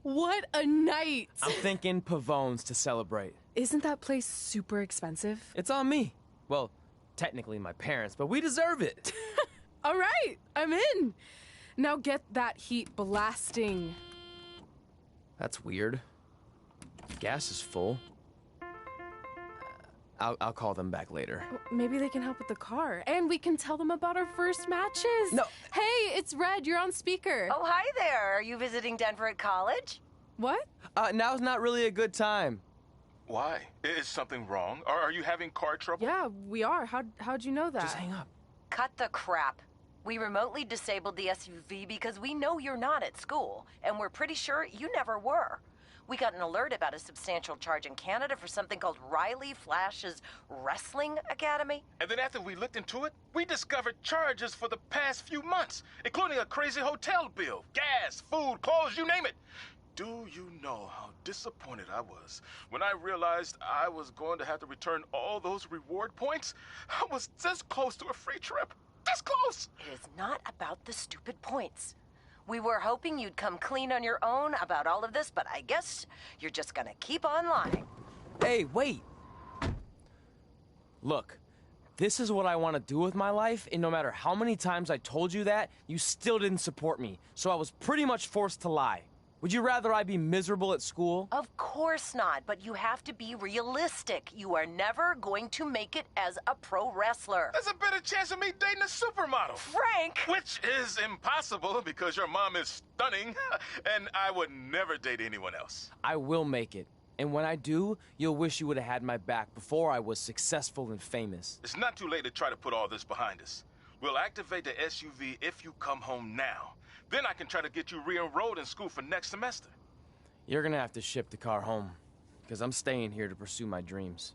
What a night! I'm thinking Pavone's to celebrate. Isn't that place super expensive? It's on me. Well, technically my parents, but we deserve it. All right, I'm in. Now get that heat blasting. That's weird. Gas is full. I'll call them back later. Maybe they can help with the car. And we can tell them about our first matches. No. Hey, it's Red. You're on speaker. Oh, hi there. Are you visiting Denver at college? What? Now's not really a good time. Why? Is something wrong? Are you having car trouble? Yeah, we are. How'd you know that? Just hang up. Cut the crap. We remotely disabled the SUV because we know you're not at school, and we're pretty sure you never were. We got an alert about a substantial charge in Canada for something called Riley Flash's Wrestling Academy. And then after we looked into it, we discovered charges for the past few months, including a crazy hotel bill, gas, food, clothes, you name it. Do you know how disappointed I was when I realized I was going to have to return all those reward points? I was this close to a free trip. This close! It is not about the stupid points. We were hoping you'd come clean on your own about all of this, but I guess you're just gonna keep on lying. Hey, wait! Look, this is what I want to do with my life, and no matter how many times I told you that, you still didn't support me, so I was pretty much forced to lie. Would you rather I be miserable at school? Of course not, but you have to be realistic. You are never going to make it as a pro wrestler. There's a better chance of me dating a supermodel. Frank! Which is impossible because your mom is stunning, and I would never date anyone else. I will make it. And when I do, you'll wish you would have had my back before I was successful and famous. It's not too late to try to put all this behind us. We'll activate the SUV if you come home now. Then I can try to get you re-enrolled in school for next semester. You're gonna have to ship the car home, because I'm staying here to pursue my dreams.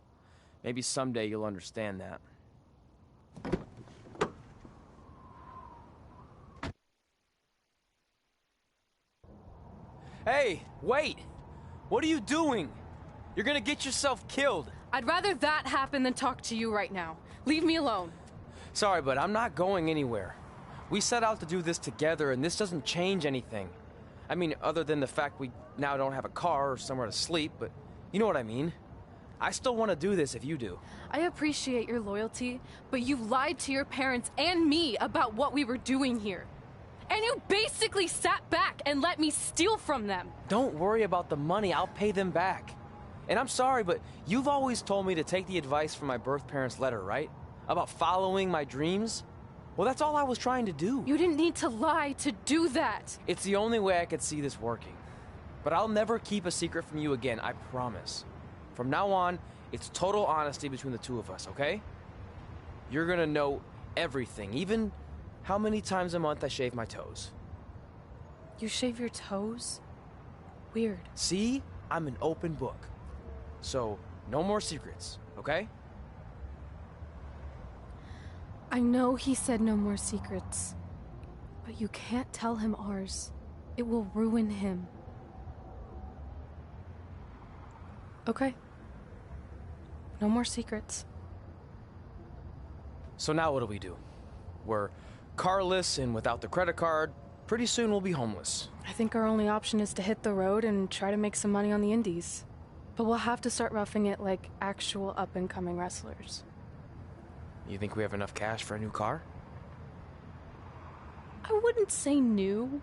Maybe someday you'll understand that. Hey, wait! What are you doing? You're gonna get yourself killed. I'd rather that happen than talk to you right now. Leave me alone. Sorry, but I'm not going anywhere. We set out to do this together, and this doesn't change anything. I mean, other than the fact we now don't have a car or somewhere to sleep, but you know what I mean. I still want to do this if you do. I appreciate your loyalty, but you lied to your parents and me about what we were doing here. And you basically sat back and let me steal from them. Don't worry about the money, I'll pay them back. And I'm sorry, but you've always told me to take the advice from my birth parents' letter, right? About following my dreams? Well, that's all I was trying to do. You didn't need to lie to do that. It's the only way I could see this working. But I'll never keep a secret from you again, I promise. From now on, it's total honesty between the two of us, okay? You're gonna know everything, even how many times a month I shave my toes. You shave your toes? Weird. See? I'm an open book. So, no more secrets, okay? I know he said no more secrets, but you can't tell him ours. It will ruin him. Okay. No more secrets. So now what do? We're carless and without the credit card. Pretty soon we'll be homeless. I think our only option is to hit the road and try to make some money on the indies. But we'll have to start roughing it like actual up-and-coming wrestlers. You think we have enough cash for a new car? I wouldn't say new.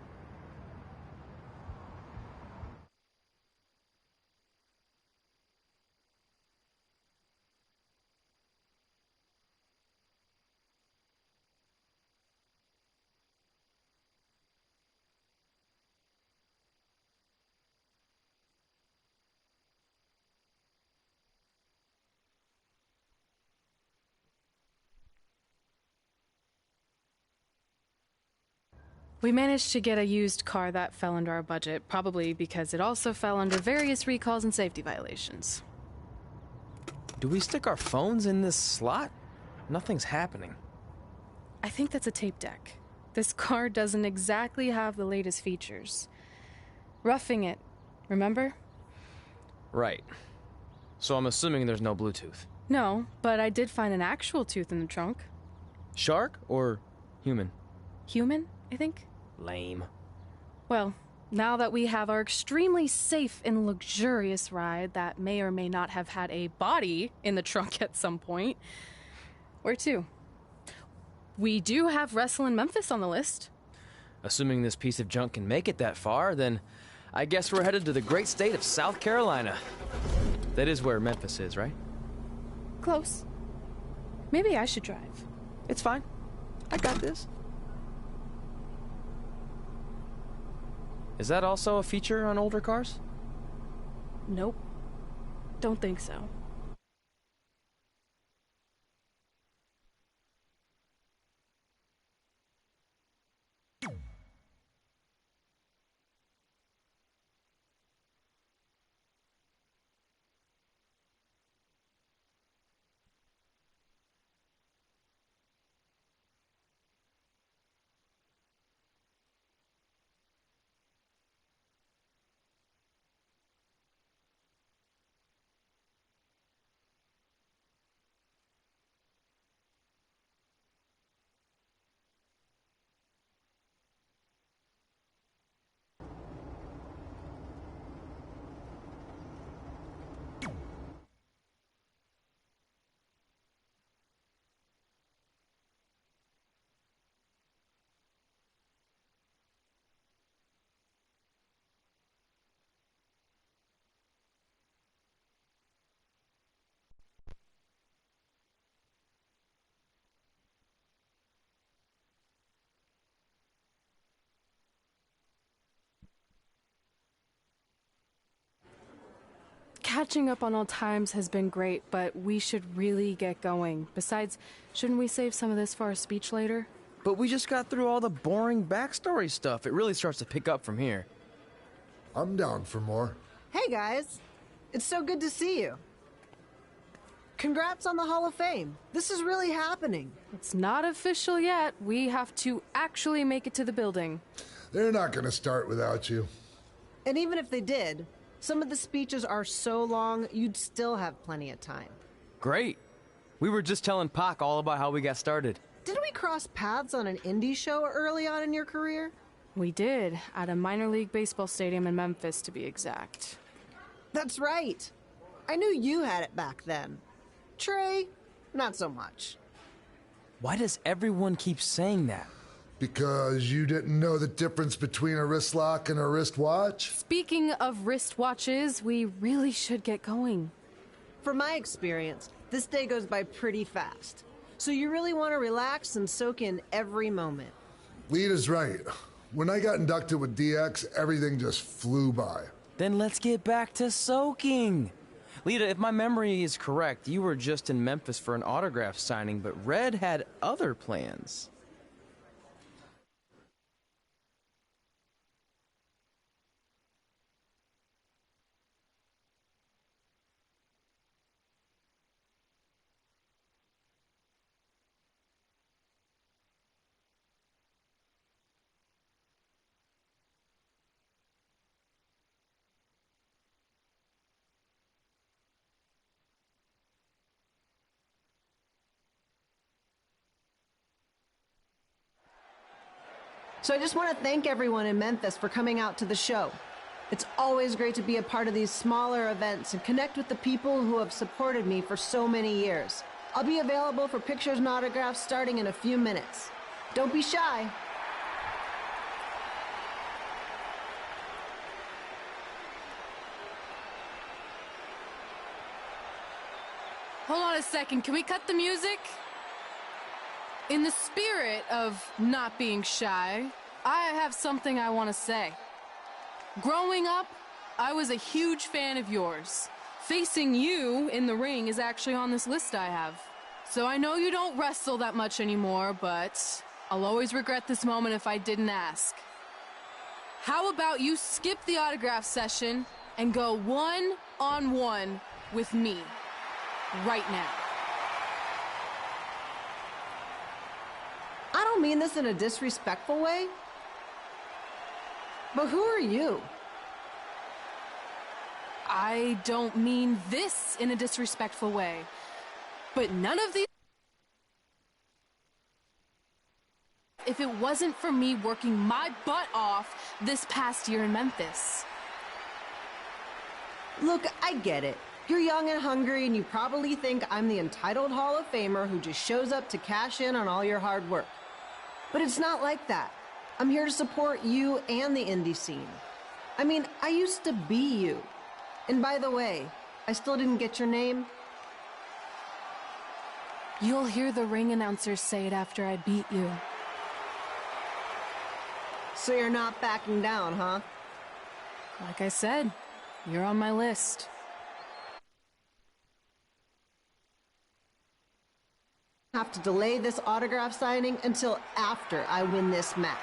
We managed to get a used car that fell under our budget, probably because it also fell under various recalls and safety violations. Do we stick our phones in this slot? Nothing's happening. I think that's a tape deck. This car doesn't exactly have the latest features. Roughing it, remember? Right. So I'm assuming there's no Bluetooth. No, but I did find an actual tooth in the trunk. Shark or human? Human, I think? Lame. Well, Now that we have our extremely safe and luxurious ride that may or may not have had a body in the trunk at some point, where to? We do have Wrestle in Memphis on the list. Assuming this piece of junk can make it that far, then I guess we're headed to the great state of South Carolina. That is where Memphis is, right? Close. Maybe I should drive. It's fine. I got this. Is that also a feature on older cars? Nope. Don't think so. Catching up on old times has been great, but we should really get going. Besides, shouldn't we save some of this for our speech later? But we just got through all the boring backstory stuff. It really starts to pick up from here. I'm down for more. Hey guys, it's so good to see you. Congrats on the Hall of Fame. This is really happening. It's not official yet. We have to actually make it to the building. They're not gonna start without you. And even if they did, some of the speeches are so long, you'd still have plenty of time. Great. We were just telling Pac all about how we got started. Didn't we cross paths on an indie show early on in your career? We did, at a minor league baseball stadium in Memphis, to be exact. That's right. I knew you had it back then. Trey, not so much. Why does everyone keep saying that? Because you didn't know the difference between a wrist lock and a wristwatch? Speaking of wristwatches, we really should get going. From my experience, this day goes by pretty fast. So you really want to relax and soak in every moment. Lita's right. When I got inducted with DX, everything just flew by. Then let's get back to soaking. Lita, if my memory is correct, you were just in Memphis for an autograph signing, but Red had other plans. So I just want to thank everyone in Memphis for coming out to the show. It's always great to be a part of these smaller events and connect with the people who have supported me for so many years. I'll be available for pictures and autographs starting in a few minutes. Don't be shy. Hold on a second, can we cut the music? In the spirit of not being shy, I have something I want to say. Growing up, I was a huge fan of yours. Facing you in the ring is actually on this list I have. So I know you don't wrestle that much anymore, but I'll always regret this moment if I didn't ask. How about you skip the autograph session and go one-on-one with me right now? I don't mean this in a disrespectful way, but who are you? I don't mean this in a disrespectful way, but none of these if it wasn't for me working my butt off this past year in Memphis. Look, I get it. You're young and hungry, and you probably think I'm the entitled Hall of Famer who just shows up to cash in on all your hard work. But it's not like that. I'm here to support you and the indie scene. I mean, I used to be you. And by the way, I still didn't get your name. You'll hear the ring announcers say it after I beat you. So you're not backing down, huh? Like I said, you're on my list. Have to delay this autograph signing until after I win this match.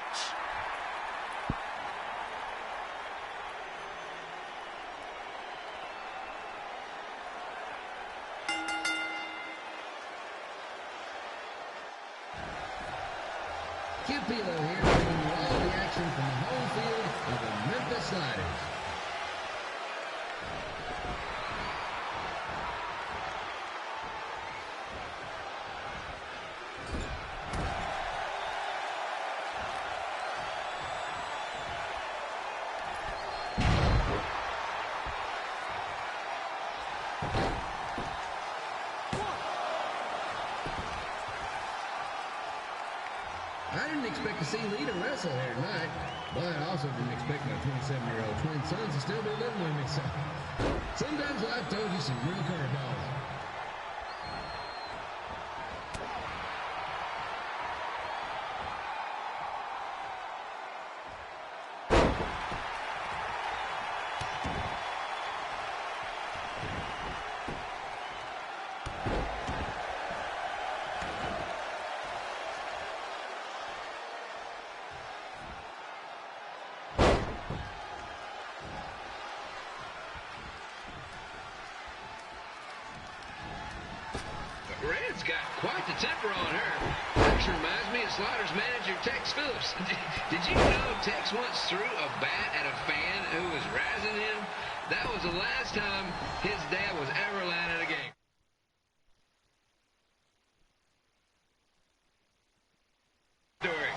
Cupilo here, bringing you all the action from the home field of the Memphis Sliders. I didn't expect to see Lita wrestle here tonight, but I also didn't expect my 27-year-old twin sons to still be living with me, so sometimes life throws you some real curveballs. Red's got quite the temper on her. This reminds me of Sliders manager Tex Phillips. Did you know Tex once threw a bat at a fan who was razzing him? That was the last time his dad was ever allowed at a game. Story.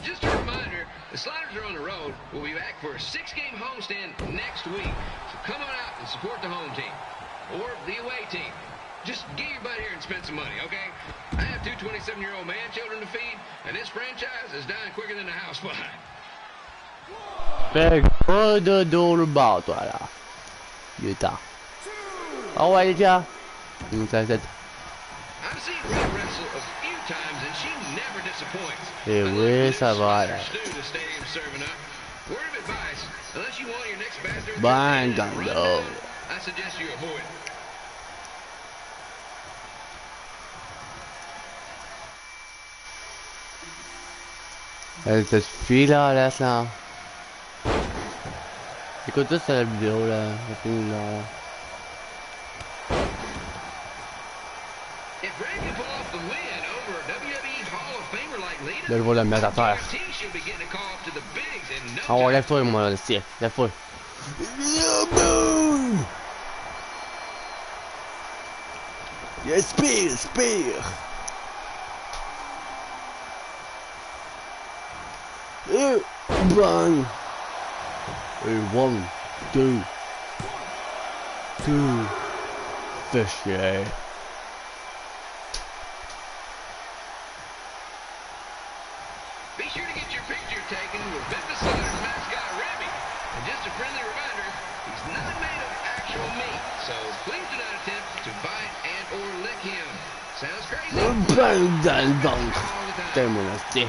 Just a reminder, the Sliders are on the road. We'll be back for a 6-game homestand next week. So come on out and support the home team. Or the away team. Just get your butt here and spend some money, okay? I have 2 27-year-old man-children to feed, and this franchise is dying quicker than the house fly. Pegando do rubato, olha lá. Eita. Olha aí já. Não sei se... I've seen Red wrestle a few times, and she never disappoints. Essa vai. Bangando. I suggest you avoid. Elle se sfila adesso. E quanto sta il video là? Del voler andare a terra. Oh, left foot, man, sì, left foot. Yes, spear. Bang. 1, 2, fish, yeah. Be sure to get your picture taken with Memphis Sliders mascot Remy. And just a friendly reminder, he's not made of actual meat, so please do not attempt to bite and or lick him. Sounds crazy? Bang. Termina, sì.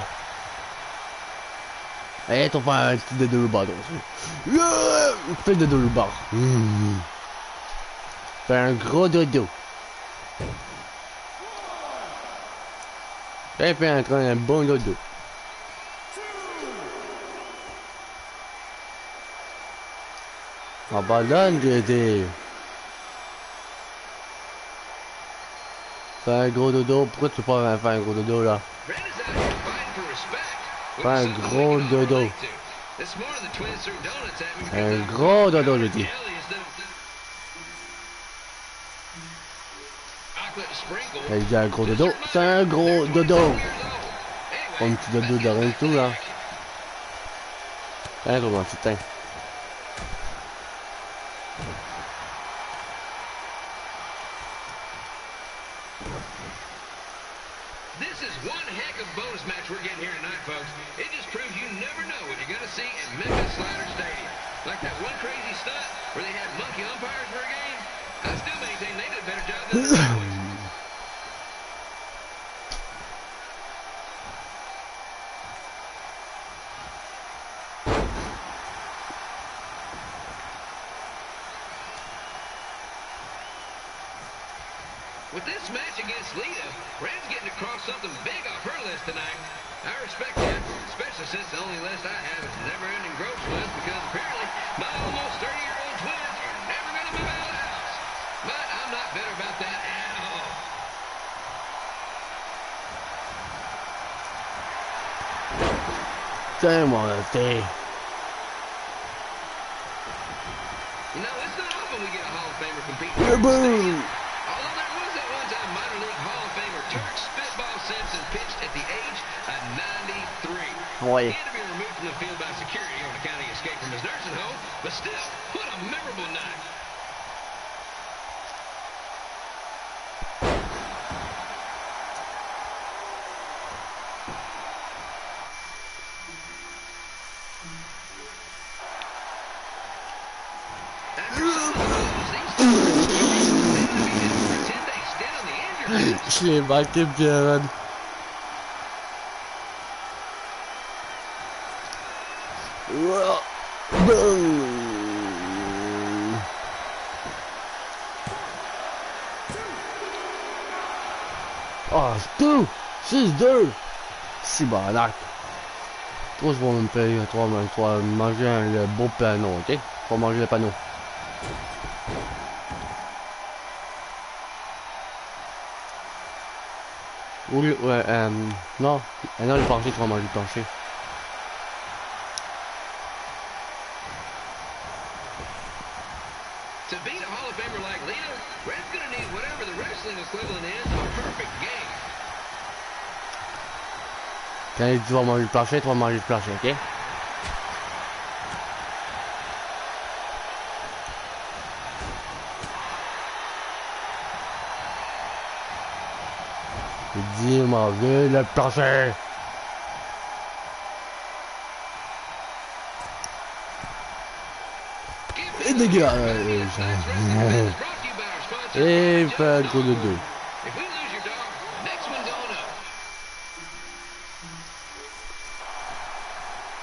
E tu fai il derubato così. Fai il derubato. Fai un gros dodo. E fai entrare nel buon dodo. Ma ballando te. Fais un gros dodo. Pourquoi tu peux pas faire un gros dodo là? Fais un gros dodo. Un gros dodo, je dis. Elle dit un gros dodo. C'est un gros dodo. Pas un petit dodo de rien du tout là. Hein, comment tu t'es? This is one heck of a bonus match we're getting here tonight, folks. It just proves you never know what you're going to see at Memphis Slider Stadium. Like that one crazy stunt where they had monkey umpires for a game. I still maintain they did a better job than the Cowboys. With this match against Lita, Rand's getting across something big off her list tonight. I respect that, especially since the only list I have is a never-ending gross list because apparently my almost 30-year-old twins are never going to move out of the house. But I'm not bitter about that at all. Damn on that day. You know, it's not often we get a Hall of Famer competing. Boom! Although there was that one-time minor league Hall of Famer Turk Spitball Simpson pitched at the age of 93. Boy. He had to be removed from the field by security on account of escape from his nursing home, but still, what a memorable night. Je l'ai marqué bien, man. Oh, 6-2. Si baraque. Toi, je vais me payer. Toi, manger le beau panneau, ok? Faut manger le panneau. Oui, ouais, non, non, le plancher, tu vas manger le plancher. To beat a Hall of Famer like Lita, Red's gonna need whatever the wrestling equivalent is of a perfect game. Quand tu vas manger le plancher, tu vas manger le plancher, ok? Dis manger le plancher. Et dégage. Et fait un gros de deux.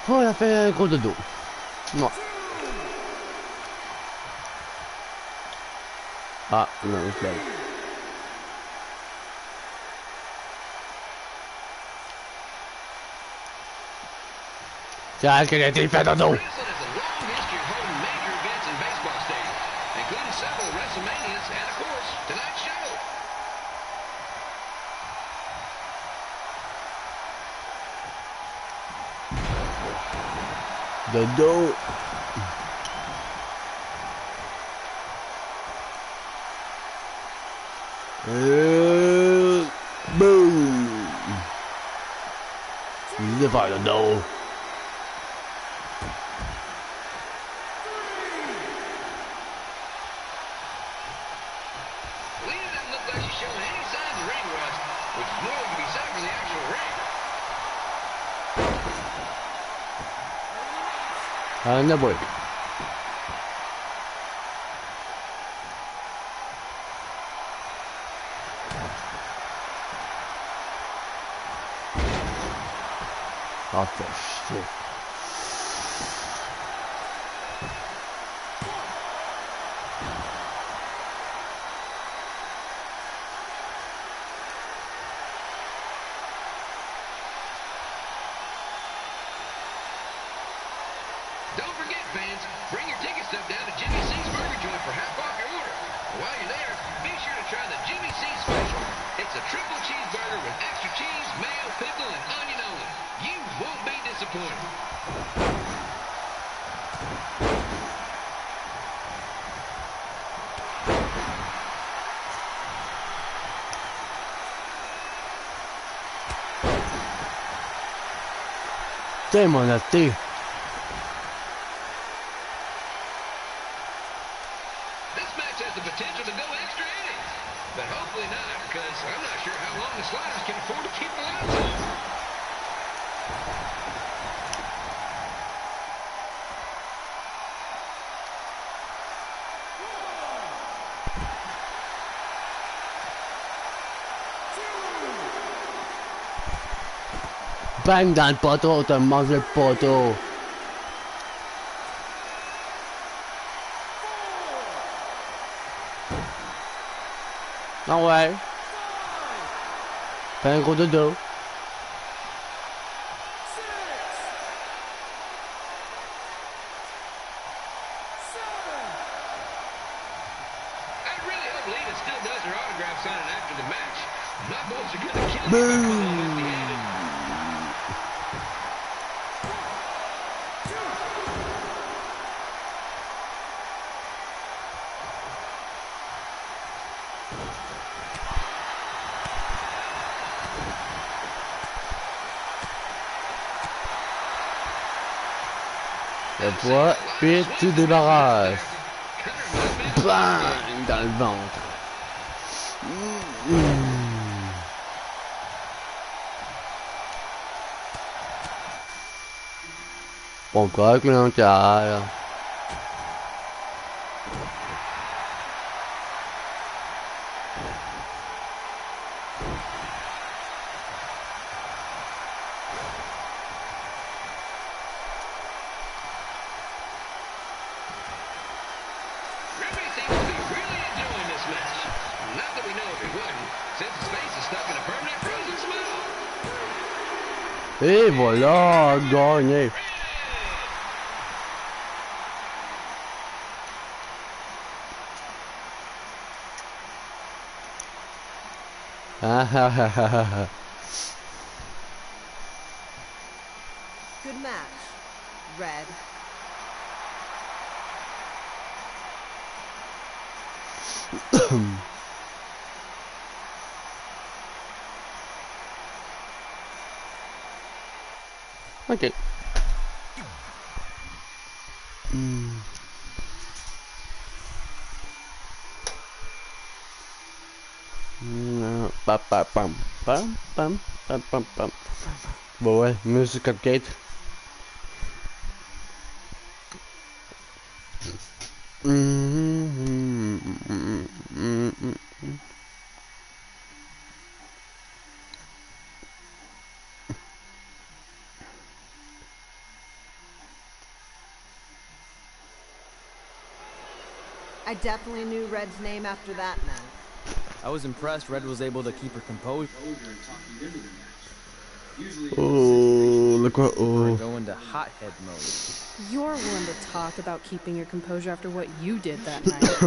Oh, il a fait un gros de dos. Non. Ah, non, je l'ai. Tiens, quel était fait de dos. De dos. Boom. Il est pas le dos. No boy. Oh, for shit. Don't forget, fans, bring your ticket stub down to Jimmy C's Burger Joint for half off your order. And while you're there, be sure to try the Jimmy C Special. It's a disappointing. Damn on that thing. This match has the potential to go extra innings, but hopefully not, because I'm not sure how long the Sliders can afford to keep the lights on. Bang dans le poteau, t'as mangé le poteau. Ah ouais. Fais un gros dodo. I really hope Lita still does her autograph signing after the match. My boys are gonna kill me if I call them empty-handed. Et voilà, puis tu débarrasses. Bang dans le ventre. Bon, correct, mais on tire. Et voilà, gagné. Ah ah ah ah ah. Good match, Red. Okay. Pam pam pam pam pam pam pam pam. Bon ouais, Music Arcade. I definitely knew Red's name after that night. I was impressed Red was able to keep her composure. Oh, look what. Oh. Go into hothead mode. You're one to talk about keeping your composure after what you did that night.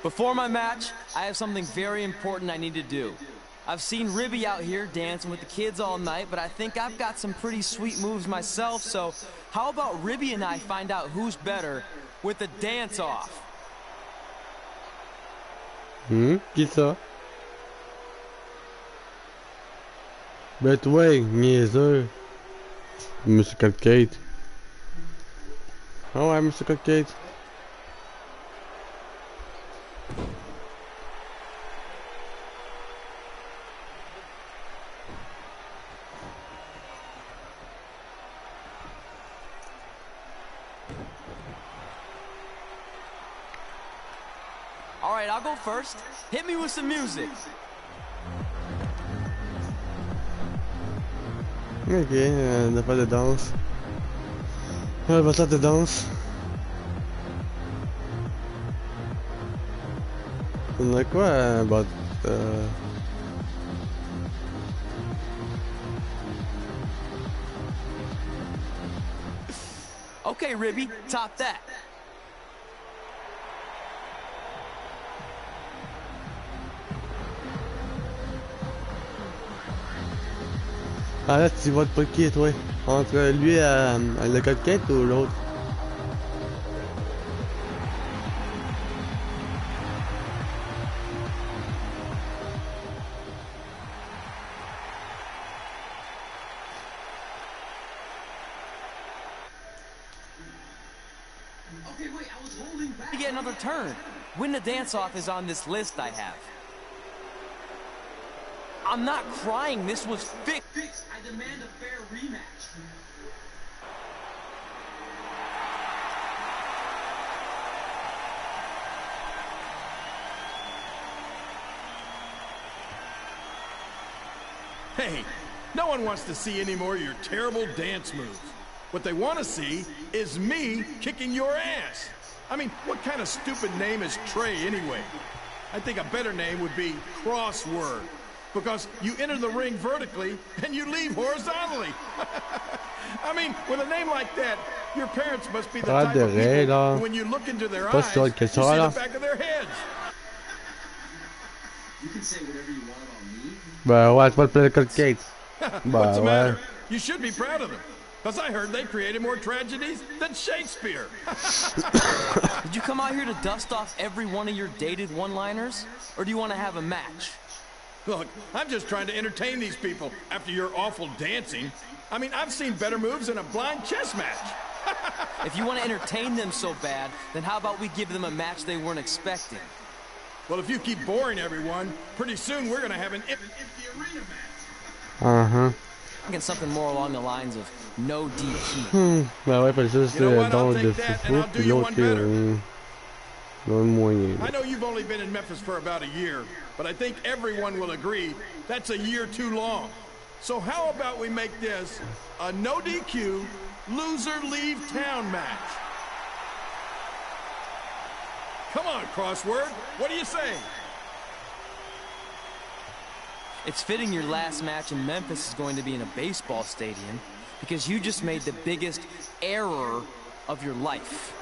Before my match, I have something very important I need to do. I've seen Ribby out here dancing with the kids all night, but I think I've got some pretty sweet moves myself, so how about Ribby and I find out who's better with the dance-off? Qui ça? Ben toi, niaiseux. Music Arcade. Ah ouais, Music Arcade. All right, I'll go first. Hit me with some music. Ok, on n'a pas de danse. On va faire de danse. On a quoi? Bah, Okay, Ribby, top that. Ah là, tu votes pas qui, toi? Entre lui, le code quête ou l'autre? To get another turn. Win the dance-off is on this list I have. I'm not crying. This was fixed. I demand a fair rematch. Hey, no one wants to see any more of your terrible dance moves. What they want to see is me kicking your ass. I mean, what kind of stupid name is Trey anyway? I think a better name would be Crossword, because you enter the ring vertically and you leave horizontally. I mean, with a name like that, your parents must be the type of people who, when you look into their eyes, you see the back of their heads. You can say whatever you want about me. Ben ouais, tu vas te play le code quête. What's the matter? You should be proud of them. Because I heard they created more tragedies than Shakespeare. Did you come out here to dust off every one of your dated one-liners? Or do you want to have a match? Look, I'm just trying to entertain these people after your awful dancing. I mean, I've seen better moves in a blind chess match. If you want to entertain them so bad, then how about we give them a match they weren't expecting? Well, if you keep boring everyone, pretty soon we're going to have an empty arena match. Uh-huh. Thinking something more along the lines of no DQ. Ben ouais, parce que ça, c'est donc de foot, puis l'autre, le moyen. I know you've only been in Memphis for about a year, but I think everyone will agree that's a year too long. So how about we make this a no DQ, loser leave town match? Come on, Crossword. What do you say? It's fitting your last match in Memphis is going to be in a baseball stadium because you just made the biggest error of your life.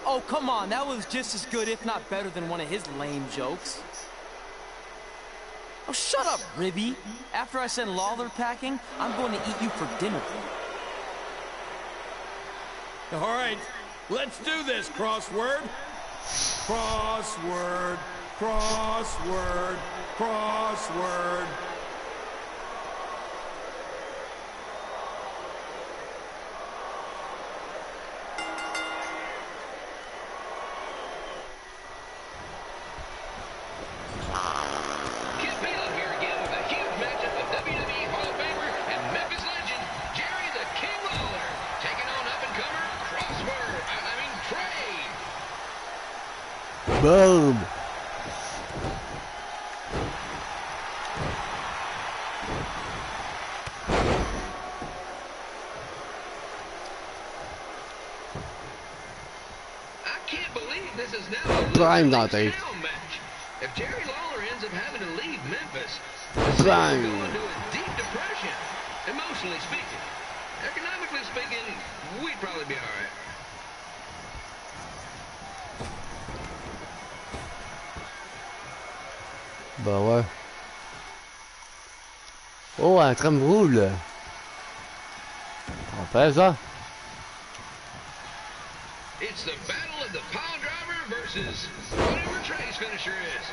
Oh, come on. That was just as good, if not better, than one of his lame jokes. Oh, shut up, Ribby. After I send Lawler packing, I'm going to eat you for dinner. All right. Let's do this, Crossword. Crossword, crossword, crossword. Kid Bela here again with a huge matchup with WWE Hall of Famer and Memphis legend Jerry the King Lawler taking on up-and-comer Crossword. I mean Trey. Boom! I can't believe this is now a Prime losing nothing. town match. If Jerry Lawler ends up having to leave Memphis, Prime. go into a deep depression, emotionally speaking. Economically speaking, we'd probably be all right. Ben ouais. Oh, un tram roule. On fait ça. It's the battle of the pile driver versus whatever Trey's finisher is.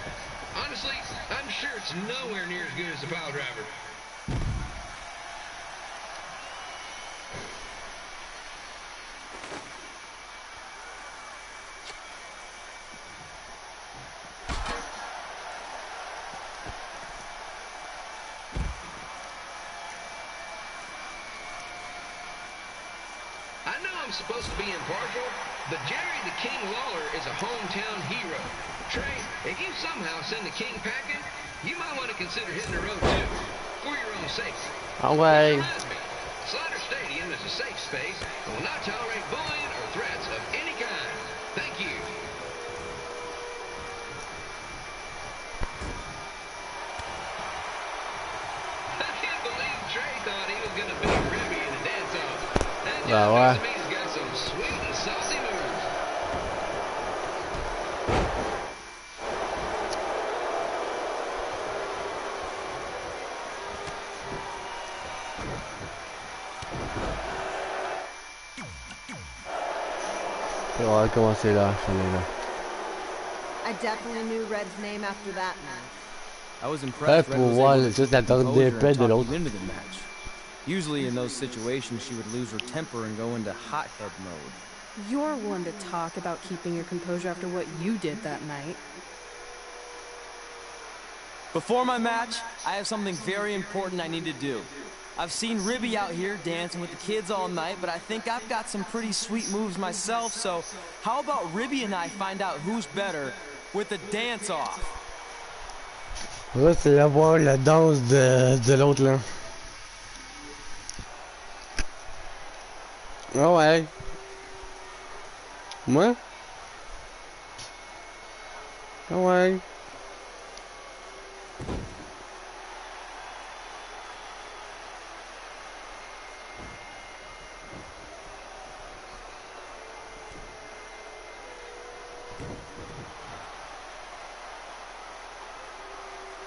Honestly, I'm sure it's nowhere near as good as the pile driver. I know I'm supposed to be impartial, but Jerry the King Lawler is a hometown hero. Trey, if you somehow send the King packing, you might want to consider hitting the road too, for your own sake. Ah ouais. Reminds me, Slaughter Stadium is a safe space and will not tolerate bullying or threats of any kind. Thank you. I can't believe Trey thought he was going to beat Ribby in a dance-off. That Ben ouais. just means he's got some sweet and saucy moves. Et on va commencer là, là. I definitely knew Red's name after that match. I was impressed. Pour voir juste la torre d'épée de l'autre. Into the match. Usually in those situations, she would lose her temper and go into hothead mode. You're one to talk about keeping your composure after what you did that night. Before my match, I have something very important I need to do. I've seen Ribby out here dancing with the kids all night, but I think I've got some pretty sweet moves myself, so how about Ribby and I find out who's better with the dance-off? Là, c'est à voir la danse de l'autre, là. Ah ouais. Moi? Ah ouais.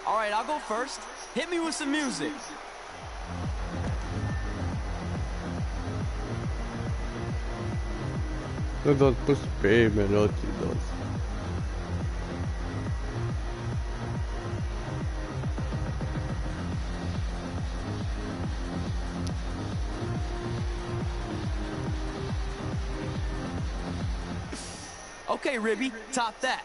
All right, I'll go first. Hit me with some music. Là, doit pas se payer, mais là, tu dois. Okay, Ribby, top that.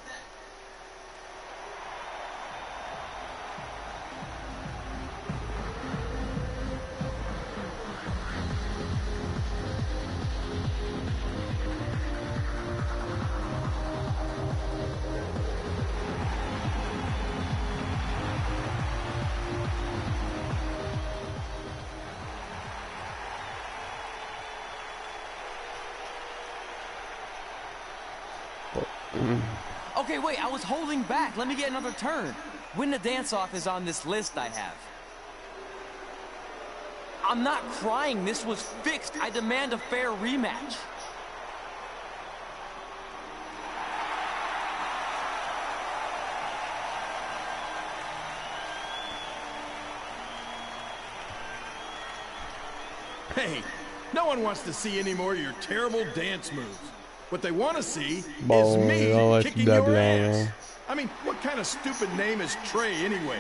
Okay, wait, I was holding back. Let me get another turn. Win the dance-off is on this list I have. I'm not crying. This was fixed. I demand a fair rematch. Hey, no one wants to see any more of your terrible dance moves. What they want to see is me kicking your ass. I mean, what kind of stupid name is Trey anyway?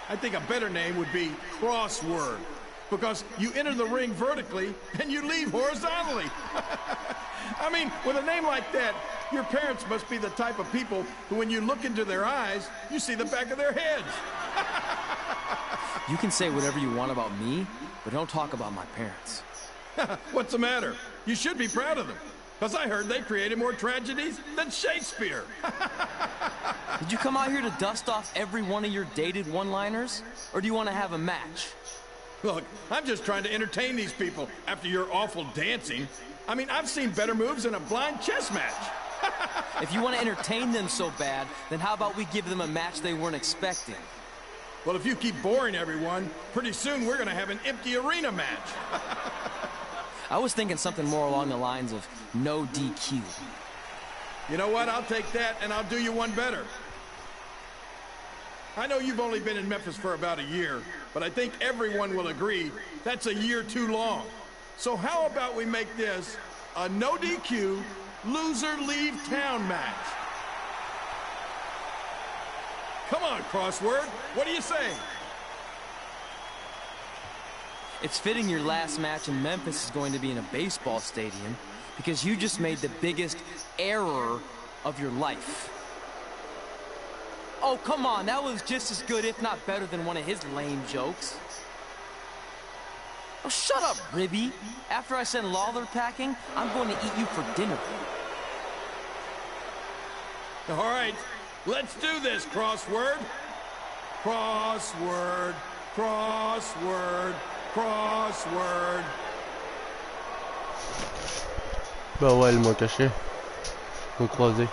I think a better name would be Crossword, because you enter the ring vertically and you leave horizontally. I mean, with a name like that, your parents must be the type of people who, when you look into their eyes, you see the back of their heads. You can say whatever you want about me, but don't talk about my parents. What's the matter? You should be proud of them. Because I heard they created more tragedies than Shakespeare. Did you come out here to dust off every one of your dated one-liners? Or do you want to have a match? Look, I'm just trying to entertain these people after your awful dancing. I mean, I've seen better moves in a blind chess match. If you want to entertain them so bad, then how about we give them a match they weren't expecting? Well, if you keep boring everyone, pretty soon we're going to have an empty arena match. I was thinking something more along the lines of no DQ. You know what? I'll take that, and I'll do you one better. I know you've only been in Memphis for about a year, but I think everyone will agree that's a year too long. So how about we make this a no DQ, loser leave town match? Come on, Crossword. What do you say? It's fitting your last match in Memphis is going to be in a baseball stadium because you just made the biggest error of your life. Oh, come on, that was just as good, if not better, than one of his lame jokes. Oh, shut up, Ribby. After I send Lawler packing, I'm going to eat you for dinner. All right, let's do this, Crossword. Crossword, crossword, crossword. Bah ouais, le mot caché. Mot croisé.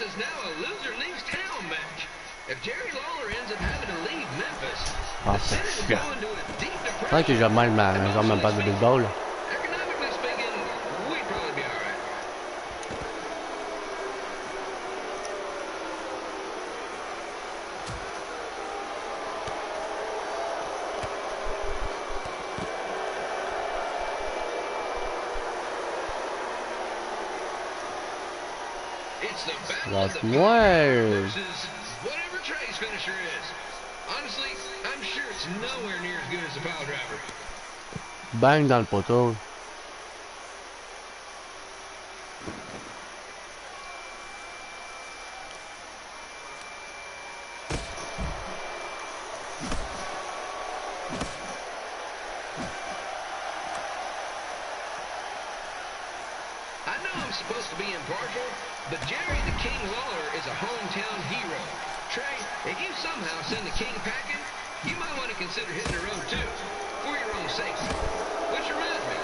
This is now a loser leaves town match. If Jerry Lawler ends up having to leave Memphis, Ah, the city c'est will chiant. go into a deep Tant depression. que j'aime même pas de baseball. Economically speaking, we'd probably be all right. It's the battle of the Lâche-moi. versus whatever Trey's finisher is. Honestly, I'm sure it's nowhere near as good as the pile driver. Bang dans le poteau. I know I'm supposed to be impartial, but Jerry the King Lawler is a hometown hero. Trey, if you somehow send the King packing, you might want to consider hitting the road too, for your own safety. Which reminds me,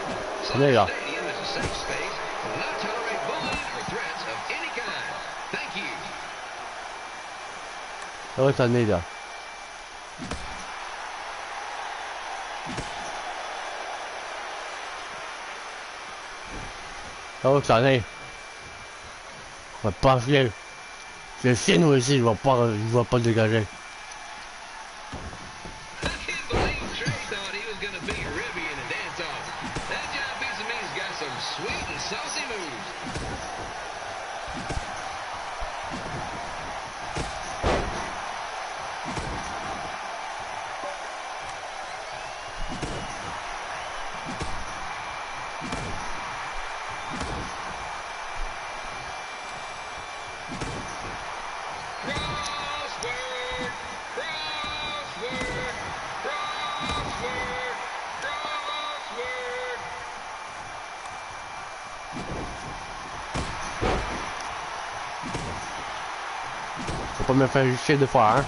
Yeah. Slaughter Stadium is a safe space and will not tolerate bullying or threats of any kind. Thank you. Ça va s'amener là. Ça va s'amener. On va pas fier. C'est le sien aussi, je vais pas le dégager. I can't believe Trey thought he was going to beat Ribby in a dance-off. That John Pizza Me's got some sweet and saucy moves. Crossword, crossword, crossword, crossword. Faut pas me faire chier deux fois, hein.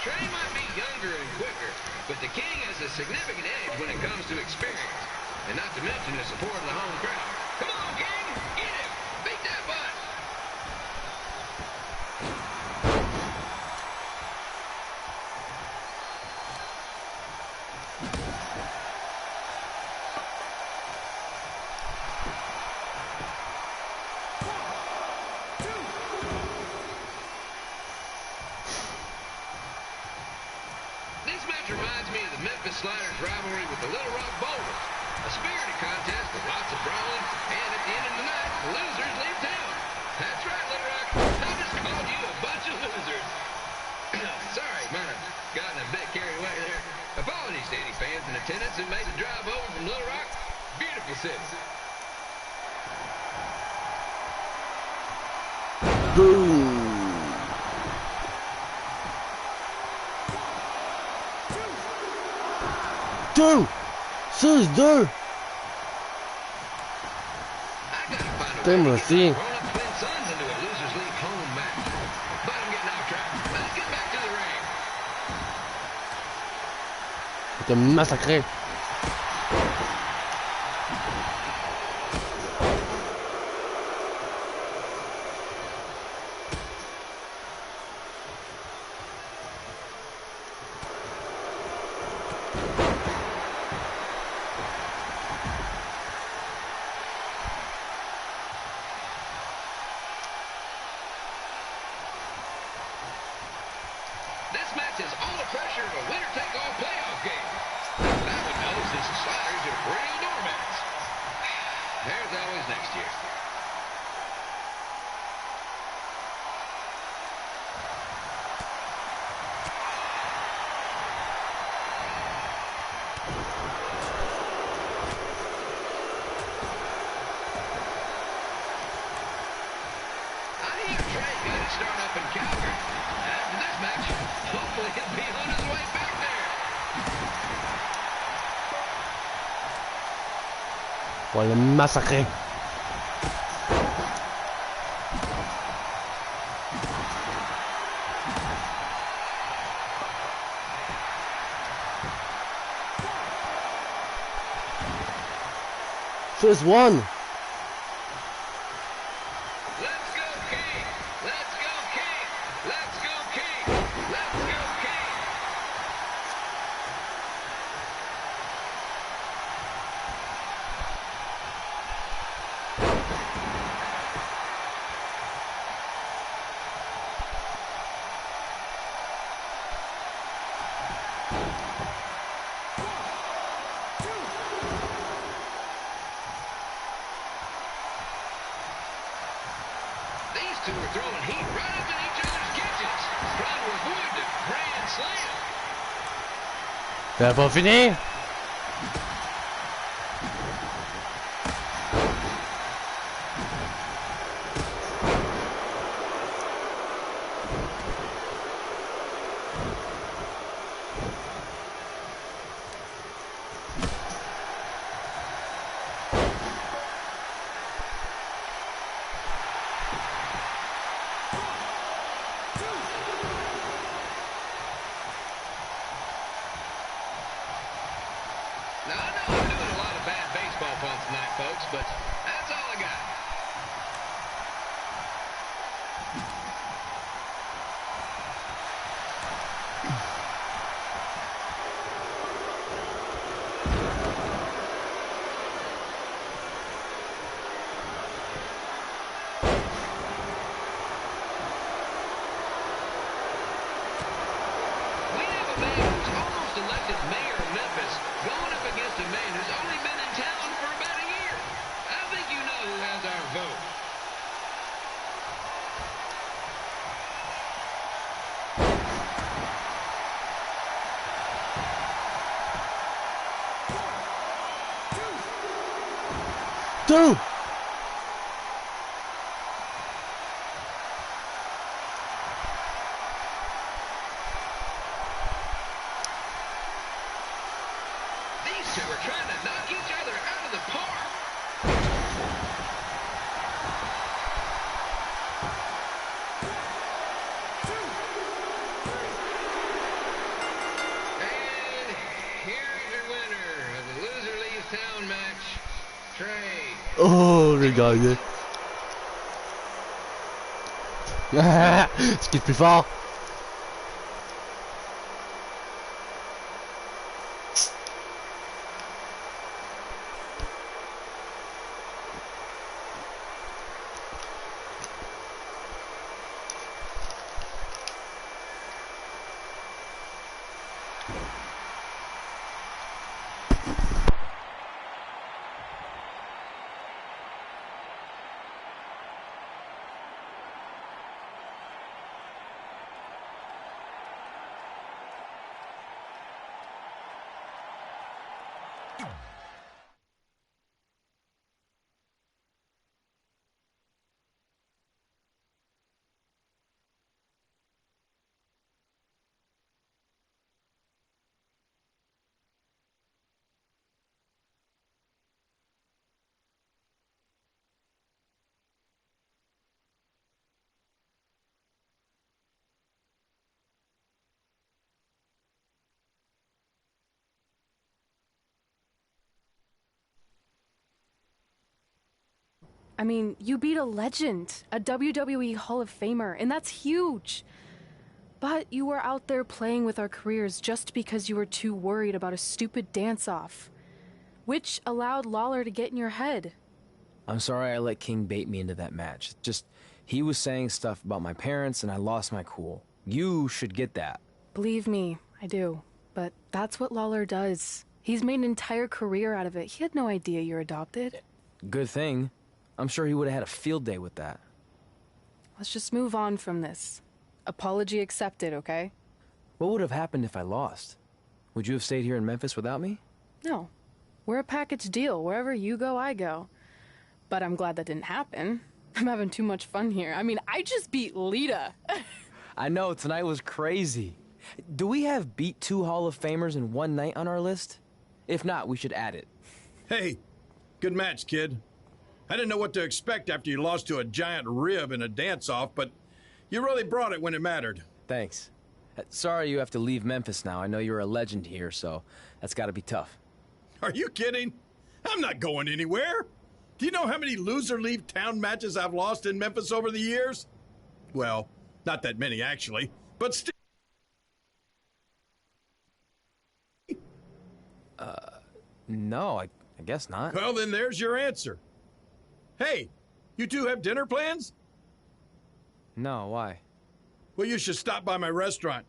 Trey might be younger and quicker, but the King has a significant edge when it comes to experience, and not to mention the support of the home crowd. Come on, King, get him! Beat that butt! This match reminds me of the Memphis Sliders rivalry with the Little Rock Bowlers. A spirited contest with lots of brawling, and at the end of the night, the losers leave town. That's right, Little Rock. I just called you a bunch of losers. Sorry, might have gotten a bit carried away there. Apologies to any fans in attendance who made the drive over from Little Rock. Beautiful city. Boom! 2! 6-2! Putain, moi aussi. Roll up twin sons into a losers league home match. But I'm getting off track. Let's get back to the ring. T'es massacré. This match has all the pressure of a winner-take-all playoff game. I would know since the Sliders are perennial doormats. There's always next year. I hear Trey got his start up in Calgary. After this match, hopefully he'll be on his way back there. On va le massacrer. First one. Let's go, King! Let's go, King! Let's go, King! Let's go, King! These two are throwing heat right up in each other's kitchens, trying to avoid the grand slam. T'as pas fini? Now, I know I'm doing a lot of bad baseball puns tonight, folks, but that's all I got. We have a man who's almost elected mayor of Memphis going up against a man who's only been in town for about a year. I think you know who has our vote. Two. These two are trying to knock each other out of the park. And here's your winner of the Loser Leaves Town match, Trey. Oh, regardez. Ce qui est plus fort. I mean, you beat a legend, a WWE Hall of Famer, and that's huge. But you were out there playing with our careers just because you were too worried about a stupid dance-off, which allowed Lawler to get in your head. I'm sorry I let King bait me into that match. Just, he was saying stuff about my parents and I lost my cool. You should get that. Believe me, I do. But that's what Lawler does. He's made an entire career out of it. He had no idea you're adopted. Good thing. I'm sure he would have had a field day with that. Let's just move on from this. Apology accepted, okay? What would have happened if I lost? Would you have stayed here in Memphis without me? No. We're a package deal. Wherever you go, I go. But I'm glad that didn't happen. I'm having too much fun here. I mean, I just beat Lita. I know, tonight was crazy. Do we have beat 2 Hall of Famers in one night on our list? If not, we should add it. Hey, good match, kid. I didn't know what to expect after you lost to a giant rib in a dance-off, but you really brought it when it mattered. Thanks. Sorry you have to leave Memphis now. I know you're a legend here, so that's gotta be tough. Are you kidding? I'm not going anywhere. Do you know how many loser leave town matches I've lost in Memphis over the years? Well, not that many actually, but still. No, I guess not. Well, then there's your answer. Hey, you two have dinner plans? No, why? Well, you should stop by my restaurant.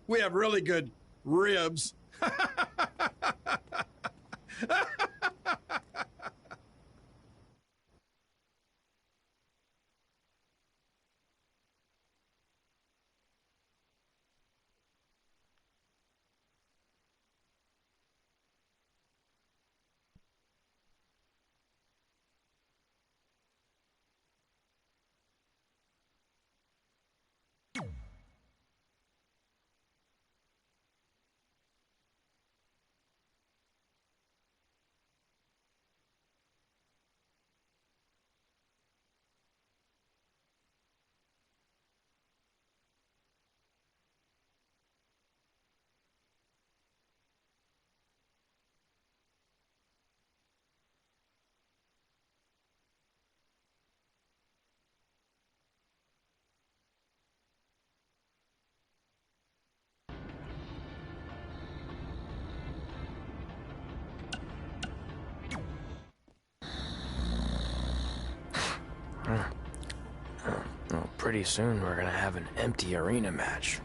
We have really good ribs. Well, pretty soon we're gonna have an empty arena match.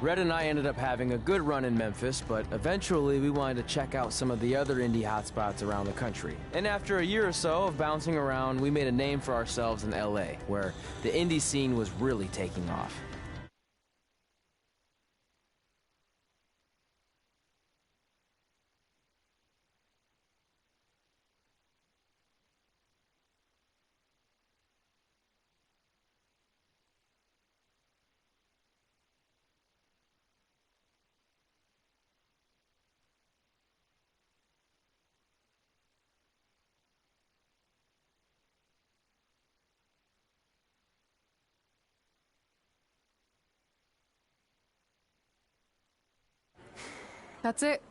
Red and I ended up having a good run in Memphis, but eventually we wanted to check out some of the other indie hotspots around the country. And after a year or so of bouncing around, we made a name for ourselves in LA, where the indie scene was really taking off. That's it.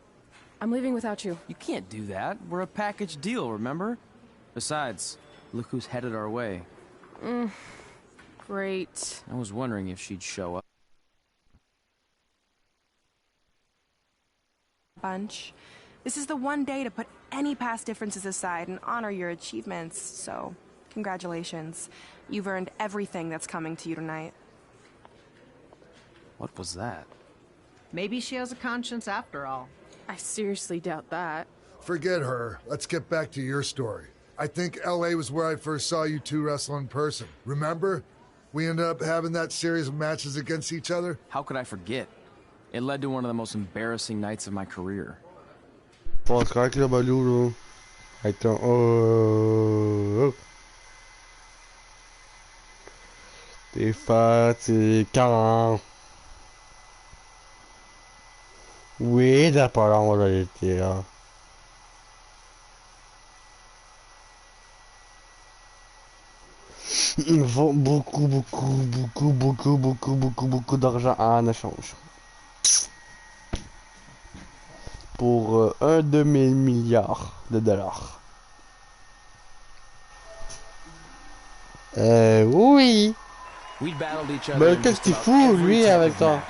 I'm leaving without you. You can't do that. We're a package deal, remember? Besides, look who's headed our way. Great. I was wondering if she'd show up. Bunch. This is the one day to put any past differences aside and honor your achievements, so congratulations. You've earned everything that's coming to you tonight. What was that? Maybe she has a conscience after all. I seriously doubt that. Forget her. Let's get back to your story. I think LA was where I first saw you two wrestle in person. Remember? We ended up having that series of matches against each other. How could I forget? It led to one of the most embarrassing nights of my career. Pas crack là, Balou, là. Avec ton... Oh. T'es fatigant. Oui, d'apparent, on va l'été, là. Il faut beaucoup d'argent en échange. Pour un demi-milliard de dollars. Oui. Mais qu'est-ce qu'il fout, lui, avec toi?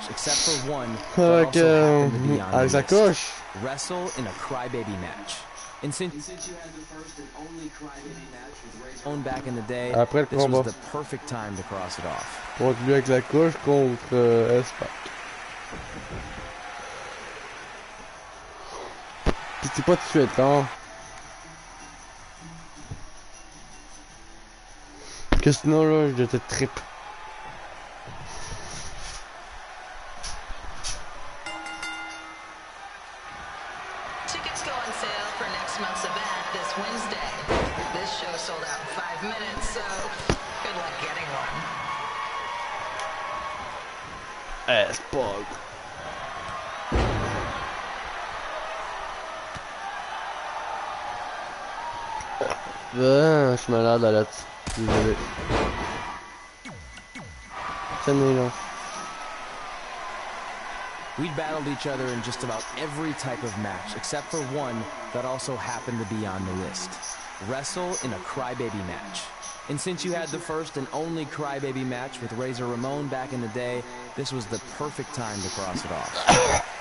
Avec sa coche. Wrestle in a crybaby match. And since you had the first and only crybaby match with Razor back in the day, this was the perfect time to cross it off. Contre lui avec la coche contre Espac. Pis c'est pas tout de suite, hein. Que sinon là, je te trippe. Tickets go on sale for next month's event this Wednesday. This show sold out in 5 minutes, so good luck getting one. Espac. Je suis malade, Alex. Désolé. Tiens-nous là. We'd battled each other in just about every type of match, except for one that also happened to be on the list. Wrestle in a Crybaby match. And since you had the first and only Crybaby match with Razor Ramon back in the day, this was the perfect time to cross it off.